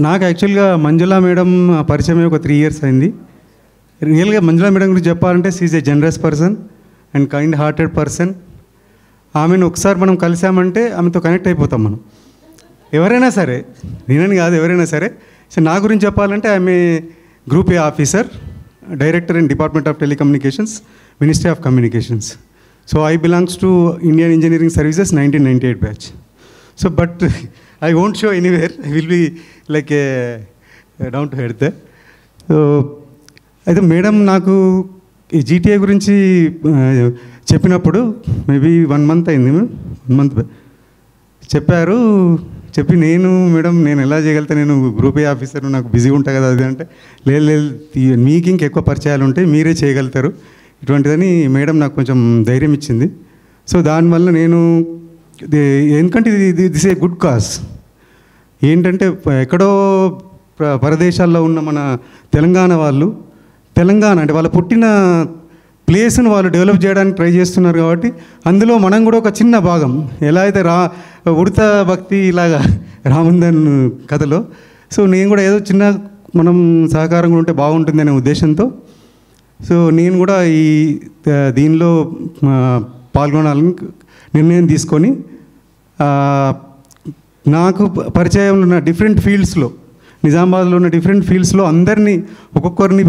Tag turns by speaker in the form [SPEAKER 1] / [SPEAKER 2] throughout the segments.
[SPEAKER 1] నాకు యాక్చువల్గా మంజులా మేడం పరిచయం ఒక 3 years అయింది. రియల్గా మంజులా మేడం గురించి చెప్పాలంటే she is a generous person and kind hearted person. ఆమెను ఒకసారి మనం కలిసామంటే ఆమెతో కనెక్ట్ అయిపోతాం మనం. ఎవరైనా సరే, నేనని కాదు, ఎవరైనా సరే. సో నా గురించి చెప్పాలంటే ఆమె group A officer, director in department of telecommunications, ministry of communications. So I belongs to Indian engineering services 1998 batch. So but I won't show anywhere. I will be like down to earth. So అయితే madam నాకు ఈ GTA గురించి చెప్పినప్పుడు maybe 1 month అయింది, 1 month చెప్పారు. చెప్పి madam నేను ఎలా చేయగలుగుతా, నేను గ్రూప్ ఏ ఆఫీసర్, నాకు బిజీగా ఉంటా కదా అది అంటే, లేదు మీకు ఇంకెక్కువ పరిచయాలు ఉంటాయి, మీరే చేయగలుగుతారు ఇటువంటిదని మేడం నాకు కొంచెం ధైర్యం ఇచ్చింది. సో దానివల్ల నేను ఎందుకంటే దిస్ ఏ గుడ్ కాజ్. ఏంటంటే ఎక్కడో పరదేశాల్లో ఉన్న మన తెలంగాణ అంటే వాళ్ళ పుట్టిన ప్లేస్ను వాళ్ళు డెవలప్ చేయడానికి ట్రై చేస్తున్నారు కాబట్టి అందులో మనం కూడా ఒక చిన్న భాగం. ఎలా అయితే ఉడతా భక్తి ఇలాగా రాముందన్ కథలో, సో నేను కూడా ఏదో చిన్న మనం సహకారంగా ఉంటే బాగుంటుంది అనే ఉద్దేశంతో సో నేను కూడా దీనిలో పాల్గొనాలని నిర్ణయం తీసుకొని నాకు పరిచయంలో ఉన్న డిఫరెంట్ ఫీల్డ్స్లో, నిజామాబాద్లో ఉన్న డిఫరెంట్ ఫీల్డ్స్లో అందరినీ ఒక్కొక్కరిని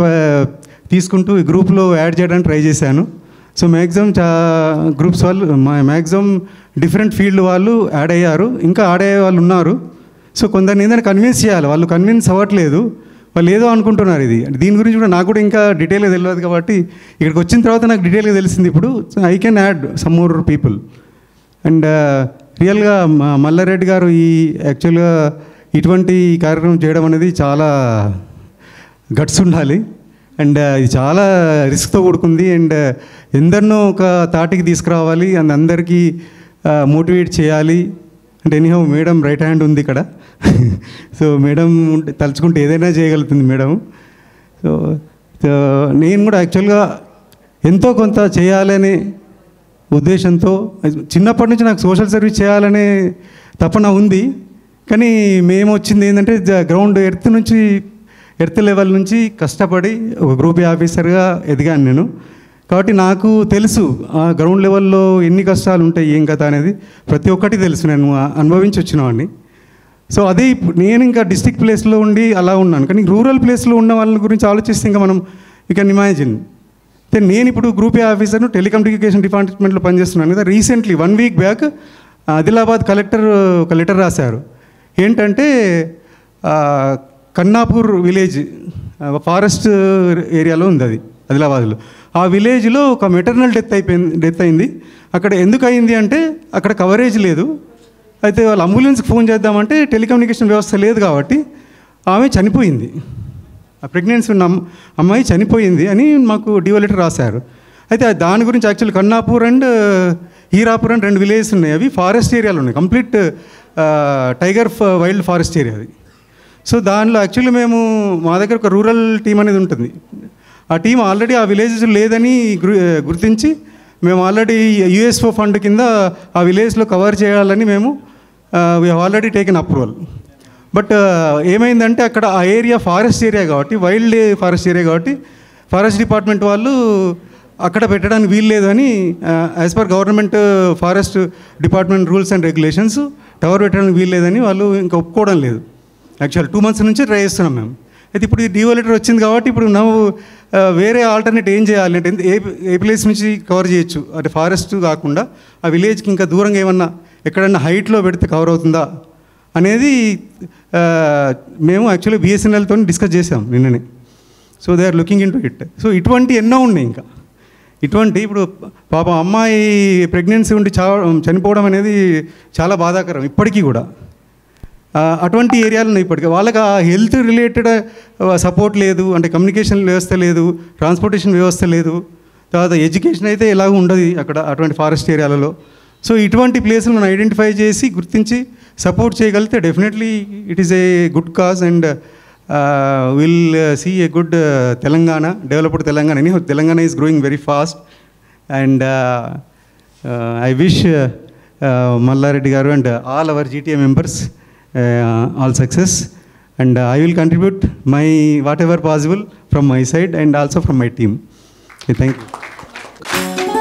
[SPEAKER 1] తీసుకుంటూ ఈ గ్రూప్లో యాడ్ చేయడానికి ట్రై చేశాను. సో మ్యాక్సిమం గ్రూప్స్ వాళ్ళు మ్యాక్సిమం డిఫరెంట్ ఫీల్డ్ వాళ్ళు యాడ్ అయ్యారు, ఇంకా యాడ్ అయ్యే వాళ్ళు ఉన్నారు. సో కొందరిని ఏంటంటే కన్విన్స్ చేయాలి, వాళ్ళు కన్విన్స్ అవ్వట్లేదు, వాళ్ళు ఏదో అనుకుంటున్నారు. దీని గురించి కూడా నాకు కూడా ఇంకా డీటెయిల్గా తెలియదు కాబట్టి ఇక్కడికి వచ్చిన తర్వాత నాకు డీటెయిల్గా తెలిసింది. ఇప్పుడు I can add some more people. And రియల్గా మల్లారెడ్డి గారు యాక్చువల్గా ఇటువంటి కార్యక్రమం చేయడం అనేది చాలా గట్స్ ఉండాలి. అండ్ ఇది చాలా రిస్క్తో కూడుకుంది. అండ్ ఎందరినో ఒక తాటికి తీసుకురావాలి, అండ్ అందరికీ మోటివేట్ చేయాలి. అంటే ఎనీహౌ మేడం రైట్ హ్యాండ్ ఉంది ఇక్కడ. సో మేడం తలుచుకుంటే ఏదైనా చేయగలుగుతుంది మేడం. సో నేను కూడా యాక్చువల్గా ఎంతో కొంత చేయాలనే ఉద్దేశంతో చిన్నప్పటి నుంచి నాకు సోషల్ సర్వీస్ చేయాలనే తపన ఉంది. కానీ మేము వచ్చింది ఏంటంటే గ్రౌండ్ ఎర్త్ లెవెల్ నుంచి కష్టపడి ఒక గ్రూప్ ఆఫీసర్గా ఎదిగాను నేను. కాబట్టి నాకు తెలుసు ఆ గ్రౌండ్ లెవెల్లో ఎన్ని కష్టాలు ఉంటాయి, ఏం కథ అనేది ప్రతి ఒక్కటి తెలుసు, నేను అనుభవించి వచ్చినవాడిని. సో అదే నేను ఇంకా డిస్ట్రిక్ట్ ప్లేస్లో ఉండి అలా ఉన్నాను. కానీ రూరల్ ప్లేస్లో ఉన్న వాళ్ళ గురించి ఆలోచిస్తే ఇంకా మనం యూ కెన్ ఇమాజిన్. అయితే నేను ఇప్పుడు గ్రూప్ ఏ ఆఫీసర్ను టెలికమ్యూనికేషన్ డిపార్ట్మెంట్లో పనిచేస్తున్నాను కదా. Recently 1 week back Adilabad collector ఒక లెటర్ రాశారు. ఏంటంటే కన్నాపూర్ విలేజ్ ఫారెస్ట్ ఏరియాలో ఉంది, అది ఆదిలాబాద్లో. ఆ విలేజ్లో ఒక మెటర్నల్ డెత్ అయింది. అక్కడ ఎందుకు అయింది అంటే అక్కడ కవరేజ్ లేదు. అయితే వాళ్ళు అంబులెన్స్కి ఫోన్ చేద్దామంటే టెలికమ్యూనికేషన్ వ్యవస్థ లేదు కాబట్టి ఆమె చనిపోయింది. ఆ ప్రెగ్నెన్సీ ఉన్న అమ్మాయి చనిపోయింది అని మాకు డిఓ లెటర్ రాశారు. అయితే దాని గురించి actually Kannapur and Hirapur and 2 villages ఉన్నాయి. అవి ఫారెస్ట్ ఏరియాలో ఉన్నాయి, complete tiger wild forest area అది. సో దానిలో యాక్చువల్లీ మా దగ్గర ఒక రూరల్ టీం అనేది ఉంటుంది. ఆ టీం ఆల్రెడీ ఆ విలేజెస్ లేదని గుర్తించి మేము ఆల్రెడీ యుఎస్ఓ ఫండ్ కింద ఆ విలేజ్లో కవర్ చేయాలని మేము we already taken approval. But ఏమైందంటే అక్కడ ఆ ఏరియా ఫారెస్ట్ ఏరియా కాబట్టి, వైల్డ్ ఫారెస్ట్ ఏరియా కాబట్టి ఫారెస్ట్ డిపార్ట్మెంట్ వాళ్ళు అక్కడ పెట్టడానికి వీలు లేదు అని as per government forest department rules and regulations tower పెట్టడానికి వీలు లేదని వాళ్ళు ఇంకా ఒప్పుకోవడం లేదు. యాక్చువల్ 2 months నుంచి ట్రై చేస్తున్నాం మేము. అయితే ఇప్పుడు ఈ డిఓ లెటర్ వచ్చింది కాబట్టి ఇప్పుడు వేరే ఆల్టర్నేట్ ఏం చేయాలి అంటే ఏ ప్లేస్ నుంచి కవర్ చేయొచ్చు అంటే ఫారెస్ట్ కాకుండా ఆ విలేజ్కి ఇంకా దూరంగా ఏమన్నా ఎక్కడన్నా హైట్లో పెడితే కవర్ అవుతుందా అనేది మేము యాక్చువల్లీ బిఎస్ఎన్ఎల్తో డిస్కస్ చేసాం నిన్ననే. So they are looking into it. So ఇటువంటి ఎన్నో ఉన్నాయి ఇంకా. ఇప్పుడు పాపం అమ్మాయి ప్రెగ్నెన్సీ ఉండి చనిపోవడం అనేది చాలా బాధాకరం ఇప్పటికీ కూడా. అటువంటి ఏరియాలు ఉన్నాయి ఇప్పటికీ. వాళ్ళకి ఆ హెల్త్ రిలేటెడ్ సపోర్ట్ లేదు, అంటే కమ్యూనికేషన్ వ్యవస్థ లేదు, ట్రాన్స్పోర్టేషన్ వ్యవస్థ లేదు, తర్వాత ఎడ్యుకేషన్ అయితే ఎలాగో ఉండదు అక్కడ అటువంటి ఫారెస్ట్ ఏరియాలలో. సో ఇటువంటి ప్లేసులు మనం ఐడెంటిఫై చేసి గుర్తించి సపోర్ట్ చేయగలిగితే definitely it is a good cause and will see a good Telangana, developed Telangana. Any Telangana is growing very fast and I wish Mallareddy garu and all our GTA members all success and I will contribute my whatever possible from my side and also from my team. Okay, thank you.